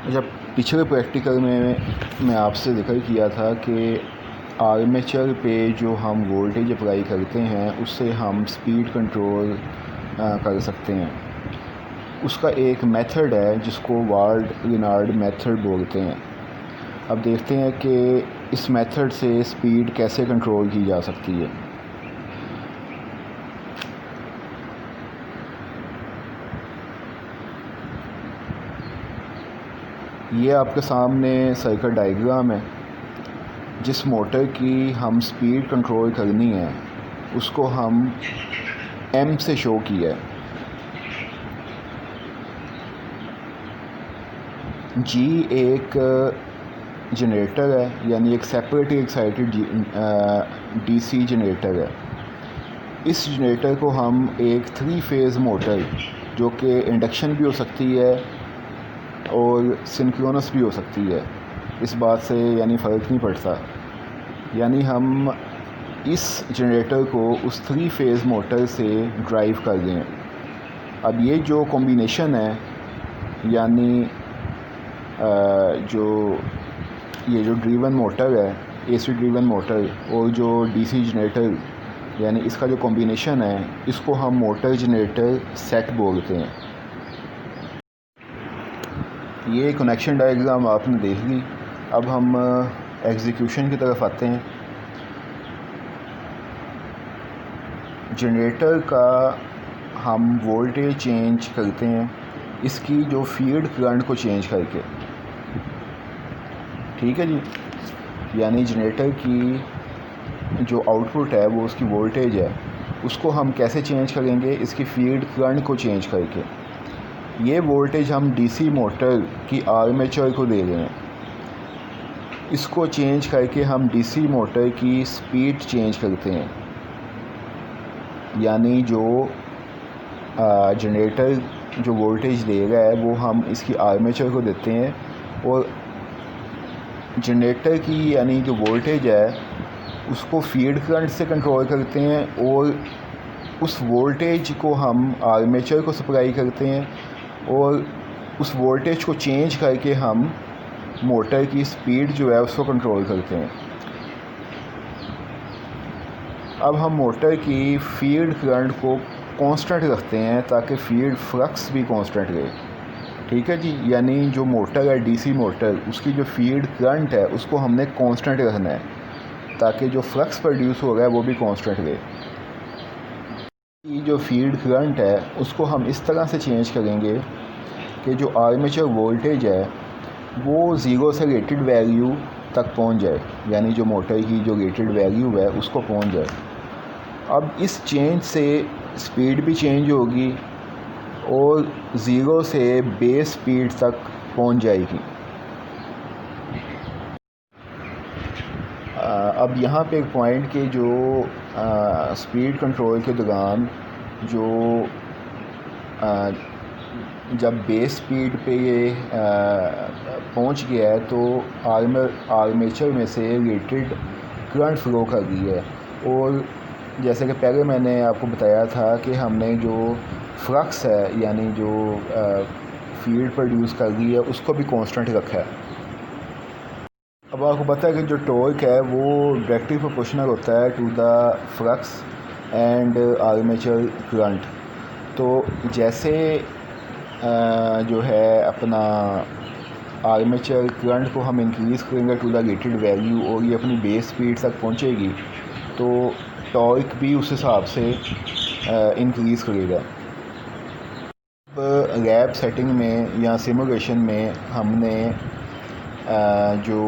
جب پچھلے پریکٹیکل میں آپ سے ذکر کیا تھا کہ آرمیچر پہ جو ہم وولٹیج اپلائی کرتے ہیں اس سے ہم سپیڈ کنٹرول کر سکتے ہیں. اس کا ایک میتھڈ ہے جس کو وارڈ-لینارڈ میتھڈ بولتے ہیں. اب دیکھتے ہیں کہ اس میتھڈ سے سپیڈ کیسے کنٹرول کی جا سکتی ہے. یہ آپ کے سامنے سرکٹ ڈائیگرام ہے. جس موٹر کی ہم سپیڈ کنٹرول کرنی ہے اس کو ہم ایم سے شو کیا ہے. جی ایک جنریٹر ہے، یعنی ایک سیپریٹلی ایکسائٹڈ ڈی سی جنریٹر ہے. اس جنریٹر کو ہم ایک 3 فیز موٹر جو کہ انڈکشن بھی ہو سکتی ہے اور سنکرونس بھی ہو سکتی ہے، اس بات سے یعنی فرق نہیں پڑتا، یعنی ہم اس جنریٹر کو اس 3 فیز موٹر سے ڈرائیو کر دیں. اب یہ جو کمبینیشن ہے، یعنی یہ جو ڈریون موٹر ہے، اے سی ڈریون موٹر، اور جو ڈی سی جنریٹر، یعنی اس کا جو کمبینیشن ہے اس کو ہم موٹر جنریٹر سیٹ بولتے ہیں. یہ کنیکشن ڈائیگرام آپ نے دیکھ لی. اب ہم ایگزیکیوشن کی طرف آتے ہیں. جنریٹر کا ہم وولٹیج چینج کرتے ہیں اس کی جو فیڈ کرنٹ کو چینج کر کے. ٹھیک ہے جی، یعنی جنریٹر کی جو آؤٹ پٹ ہے وہ اس کی وولٹیج ہے، اس کو ہم کیسے چینج کریں گے؟ اس کی فیڈ کرنٹ کو چینج کر کے. یہ وولٹیج ہم ڈی سی موٹر کی آرمیچر کو دے رہے ہیں. اس کو چینج کر کے ہم ڈی سی موٹر کی سپیڈ چینج کرتے ہیں، یعنی جو جنریٹر جو وولٹیج دے رہا ہے وہ ہم اس کی آرمیچر کو دیتے ہیں، اور جنریٹر کی یعنی جو وولٹیج ہے اس کو فیڈ کرنٹ سے کنٹرول کرتے ہیں، اور اس وولٹیج کو ہم آرمیچر کو سپلائی کرتے ہیں، اور اس وولٹیج کو چینج کر کے ہم موٹر کی سپیڈ جو ہے اس کو کنٹرول کرتے ہیں. اب ہم موٹر کی فیڈ کرنٹ کو کانسٹنٹ رکھتے ہیں تاکہ فیڈ فلکس بھی کانسٹنٹ رہے. ٹھیک ہے جی، یعنی جو موٹر ہے ڈی سی موٹر، اس کی جو فیڈ کرنٹ ہے اس کو ہم نے کانسٹنٹ رکھنا ہے تاکہ جو فلکس پروڈیوس ہو رہا ہے وہ بھی کانسٹنٹ رہے. جو فیڈ کرنٹ ہے اس کو ہم اس طرح سے چینج کریں گے کہ جو آرمیچر وولٹیج ہے وہ 0 سے ریٹڈ ویلیو تک پہنچ جائے، یعنی جو موٹر کی جو ریٹڈ ویلیو ہے اس کو پہنچ جائے. اب اس چینج سے سپیڈ بھی چینج ہوگی اور 0 سے بیس سپیڈ تک پہنچ جائے گی. اب یہاں پہ ایک پوائنٹ کہ جو سپیڈ کنٹرول کے دوران جو جب بیس سپیڈ پہ یہ پہنچ گیا ہے تو آرمیچر میں سے ریٹڈ کرنٹ فلو کر رہی ہے، اور جیسے کہ پہلے میں نے آپ کو بتایا تھا کہ ہم نے جو فلکس ہے یعنی جو فیلڈ پروڈیوس کر رہی ہے اس کو بھی کانسٹنٹ رکھا ہے. اب آپ کو پتہ ہے کہ جو ٹورک ہے وہ ڈائریکٹلی پروپورشنل ہوتا ہے to the flux and armature current. تو جیسے جو ہے اپنا آرمیچر کرنٹ کو ہم انکریز کریں گے ٹو دا ریٹڈ ویلیو اور یہ اپنی بیس سپیڈ تک پہنچے گی تو ٹارک بھی اس حساب سے انکریز کرے گا. اب لیب سیٹنگ میں یا سیمولیشن میں ہم نے جو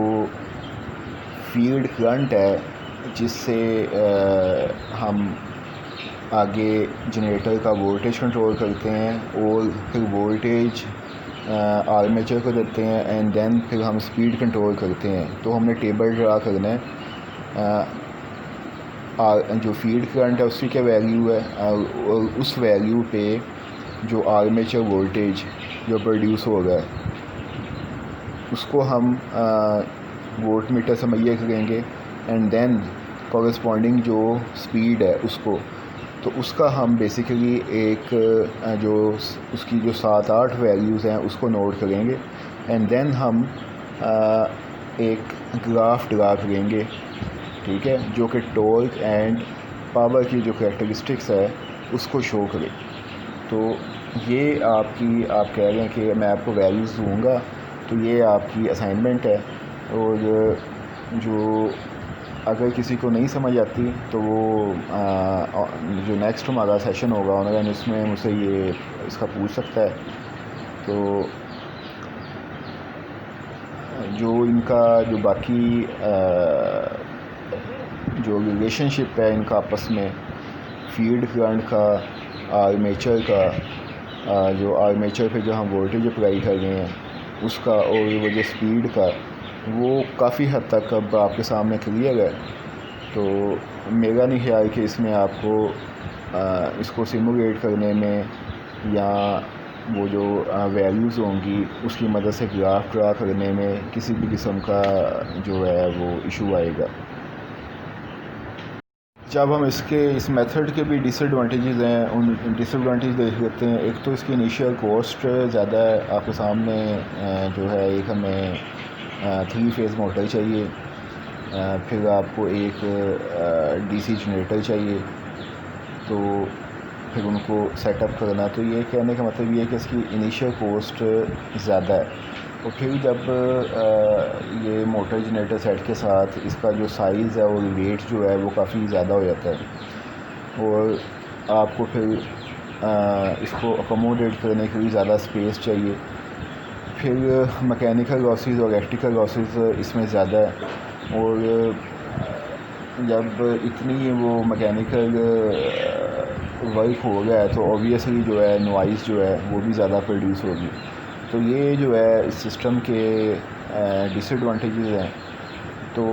فیلڈ کرنٹ ہے جس سے ہم آگے جنریٹر کا وولٹیج کنٹرول کرتے ہیں اور پھر وولٹیج آرمیچر کو دیتے ہیں اینڈ دین پھر ہم سپیڈ کنٹرول کرتے ہیں، تو ہم نے ٹیبل ڈرا کرنا ہے جو فیلڈ کرنٹ ہے اس کی کیا ویلیو ہے اور اس ویلیو پہ جو آرمیچر وولٹیج جو پروڈیوس ہو رہا ہے اس کو ہم وولٹ میٹر سے میئر کریں گے اینڈ دین کورسپونڈنگ جو سپیڈ ہے اس کو، تو اس کا ہم بیسیکلی ایک جو اس کی جو 7-8 ویلیوز ہیں اس کو نوٹ کریں گے اینڈ دین ہم ایک گراف ڈرا کریں گے، ٹھیک ہے، جو کہ ٹورک اینڈ پاور کی جو کریکٹرسٹکس ہے اس کو شو کرے. تو یہ آپ کہہ رہے ہیں کہ میں آپ کو ویلیوز دوں گا، تو یہ آپ کی اسائنمنٹ ہے. اور جو اگر کسی کو نہیں سمجھ آتی تو وہ جو نیکسٹ ہمارا سیشن ہوگا آن لائن، اس میں مجھ سے یہ اس کا پوچھ سکتا ہے. تو جو ان کا جو باقی جو ریلیشن شپ ہے ان کا آپس میں، فیلڈ کرنٹ کا، آرمیچر کا، جو آرمیچر پہ جو ہم وولٹیج اپلائی کر رہے ہیں اس کا، اور وہ جو اسپیڈ کا، وہ کافی حد تک اب آپ کے سامنے کلیئر ہے. تو میرا نہیں خیال کہ اس میں آپ کو اس کو سیمولیٹ کرنے میں یا وہ جو ویلیوز ہوں گی اس کی مدد سے گراف ڈرا کرنے میں کسی بھی قسم کا جو ہے وہ ایشو آئے گا. جب ہم اس میتھڈ کے بھی ڈس ایڈوانٹیجز ہیں، ان ڈس ایڈوانٹیج دیکھ لیتے ہیں. ایک تو اس کی انیشیل کوسٹ زیادہ ہے. آپ کے سامنے جو ہے ایک ہمیں 3 فیز موٹر چاہیے، پھر آپ کو ایک ڈی سی جنریٹر چاہیے، تو پھر ان کو سیٹ اپ کرنا. تو یہ کہنے کا مطلب یہ ہے کہ اس کی انیشیل کوسٹ زیادہ ہے. اور پھر جب یہ موٹر جنریٹر سیٹ کے ساتھ اس کا جو سائز ہے اور ویٹ جو ہے وہ کافی زیادہ ہو جاتا ہے، اور آپ کو پھر اس کو اکوموڈیٹ کرنے کے لیے زیادہ اسپیس چاہیے. پھر مکینیکل لاسز اور الیکٹریکل لاسز اس میں زیادہ ہے. اور جب اتنی وہ مکینیکل ورک ہو گیا ہے تو اوبویسلی جو ہے نوائز جو ہے وہ بھی زیادہ پروڈیوس ہوگی. تو یہ جو ہے اس سسٹم کے ڈس ایڈوانٹیجز ہیں. تو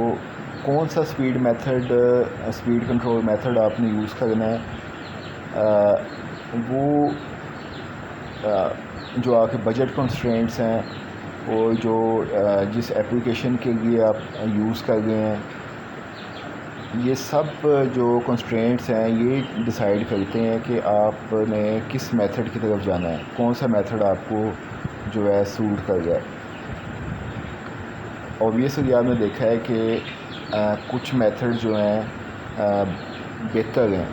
کون سا اسپیڈ کنٹرول میتھڈ آپ نے یوز کرنا ہے، وہ جو آپ کے بجٹ کنسٹرینٹس ہیں اور جو جس اپلیکیشن کے لیے آپ یوز کر رہے ہیں، یہ سب جو کنسٹرینٹس ہیں یہ ڈیسائیڈ کرتے ہیں کہ آپ نے کس میتھڈ کی طرف جانا ہے، کون سا میتھڈ آپ کو جو ہے سوٹ کر رہا ہے. اوبویسلی آپ نے دیکھا ہے کہ کچھ میتھڈ جو ہیں بہتر ہیں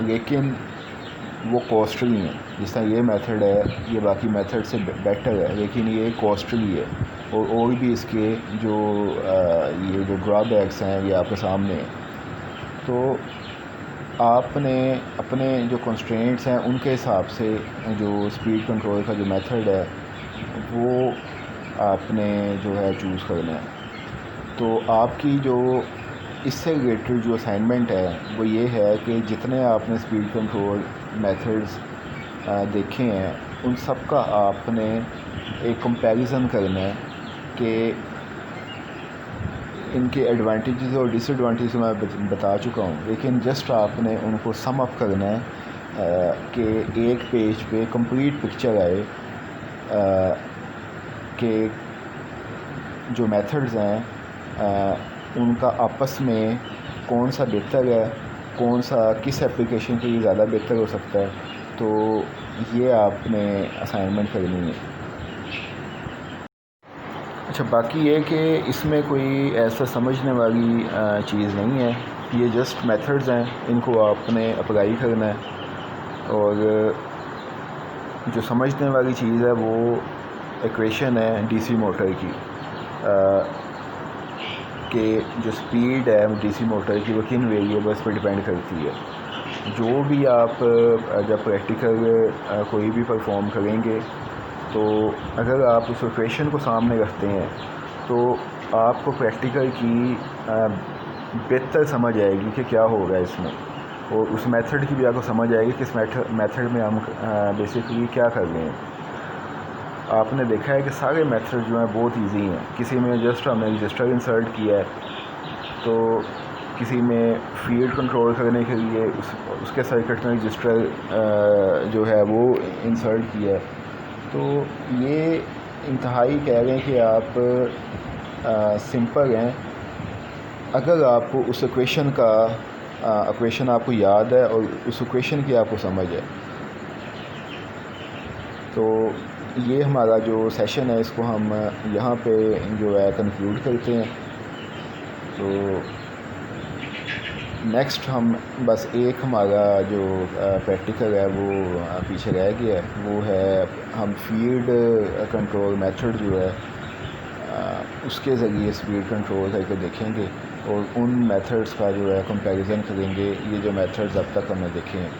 لیکن وہ کاسٹلی ہیں. جس طرح یہ میتھڈ ہے یہ باقی میتھڈ سے بیٹر ہے لیکن یہ کاسٹلی ہے. اور بھی اس کے یہ جو ڈرا بیکس ہیں یہ آپ کے سامنے ہیں. تو آپ نے اپنے جو کنسٹرینٹس ہیں ان کے حساب سے جو اسپیڈ کنٹرول کا جو میتھڈ ہے وہ آپ نے جو ہے چوز کرنا ہے. تو آپ کی جو اس سے ریلیٹڈ جو اسائنمنٹ ہے وہ یہ ہے کہ جتنے آپ نے اسپیڈ کنٹرول میتھڈز دیکھے ہیں ان سب کا آپ نے ایک کمپیریزن کرنا ہے کہ ان کے ایڈوانٹیجز اور ڈس ایڈوانٹیجز میں بتا چکا ہوں، لیکن جسٹ آپ نے ان کو سم اپ کرنا ہے کہ ایک پیج پہ کمپلیٹ پکچر آئے کہ جو میتھڈز ہیں ان کا آپس میں کون سا بہتر ہے، کون سا کس اپلیکیشن کے لیے زیادہ بہتر ہو سکتا ہے. تو یہ آپ نے اسائنمنٹ کرنی ہے. اچھا، باقی یہ کہ اس میں کوئی ایسا سمجھنے والی چیز نہیں ہے. یہ جسٹ میتھڈز ہیں، ان کو آپ نے اپلائی کرنا ہے. اور جو سمجھنے والی چیز ہے وہ ایکویشن ہے ڈی سی موٹر کی، کہ جو سپیڈ ہے ڈی سی موٹر کی وہ کن ویریبلس پہ ڈیپینڈ کرتی ہے. جو بھی آپ جب پریکٹیکل کوئی بھی پرفارم کریں گے تو اگر آپ اس ایکویشن کو سامنے رکھتے ہیں تو آپ کو پریکٹیکل کی بہتر سمجھ آئے گی کہ کیا ہوگا اس میں، اور اس میتھڈ کی بھی آپ کو سمجھ آئے گی کہ اس میتھڈ میں ہم بیسیکلی کیا کر رہے ہیں. آپ نے دیکھا ہے کہ سارے میتھڈ جو ہیں بہت ایزی ہیں. کسی میں جسٹ ہم نے رجسٹر انسرٹ کیا ہے، تو کسی میں فیلڈ کنٹرول کرنے کے لیے اس کے سرکٹ میں رجسٹر جو ہے وہ انسرٹ کیا ہے. تو یہ انتہائی کہہ رہے ہیں کہ آپ سمپل ہیں اگر آپ کو اس ایکویشن آپ کو یاد ہے اور اس ایکویشن کی آپ کو سمجھ ہے. تو یہ ہمارا جو سیشن ہے اس کو ہم یہاں پہ جو ہے کنکلوڈ کرتے ہیں. تو نیکسٹ ہم بس ایک ہمارا جو پریکٹیکل ہے وہ پیچھے رہ گیا ہے، وہ ہے ہم فیڈ کنٹرول میتھڈ جو ہے اس کے ذریعے اسپیڈ کنٹرول کر کے دیکھیں گے اور ان میتھڈس کا جو ہے کمپیریزن کریں گے، یہ جو میتھڈز اب تک ہم نے دیکھے ہیں.